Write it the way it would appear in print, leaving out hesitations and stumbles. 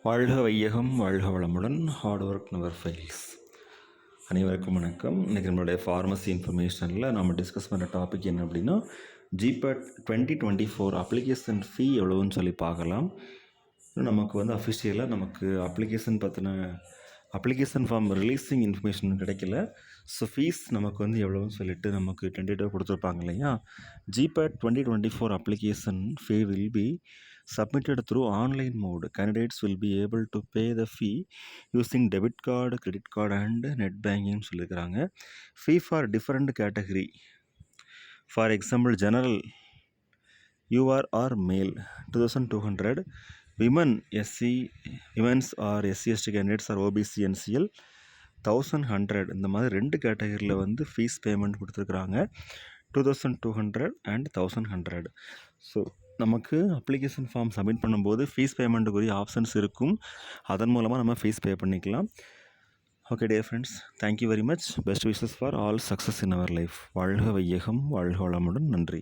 வாழ்க வையகம், வாழ்க வளமுடன். Hard work never fails. அனைவருக்கும் வணக்கம். இன்றைக்கி நம்மளுடைய ஃபார்மசி இன்ஃபர்மேஷனில் நம்ம டிஸ்கஸ் பண்ணுற டாபிக் என்ன அப்படின்னா, ஜிபேட் 2024 அப்ளிகேஷன் ஃபீ எவ்வளோன்னு சொல்லி பார்க்கலாம். நமக்கு வந்து அஃபிஷியலாக நமக்கு அப்ளிகேஷன் ஃபார்ம் ரிலீஸிங் இன்ஃபர்மேஷன் கிடைக்கல. ஸோ ஃபீஸ் நமக்கு வந்து எவ்வளோன்னு சொல்லிட்டு நமக்கு டென்டேட்டிவாக கொடுத்துருப்பாங்க இல்லையா. GPAT 2024 application fee will be submitted through online mode. Candidates will be able to pay the fee using debit card, credit card and net banking சொல்லியிருக்கிறாங்க. Fee for different category. For example, general UR or male 2200, women's or SC/ST candidates or OBC NCL 1100. இந்த மாதிரி ரெண்டு கேட்டகரியில் வந்து fees payment கொடுத்துருக்குறாங்க, 2200 and 1100. So நமக்கு application form submit பண்ணும்போது fees பேமெண்ட்டுக்குரிய ஆப்ஷன்ஸ் இருக்கும். அதன் மூலமாக நம்ம ஃபீஸ் பே பண்ணிக்கலாம். Okay dear friends, thank you very much. Best wishes for all success in our life. வாழ்க வையகம், வாழ்க வளமுடன். நன்றி.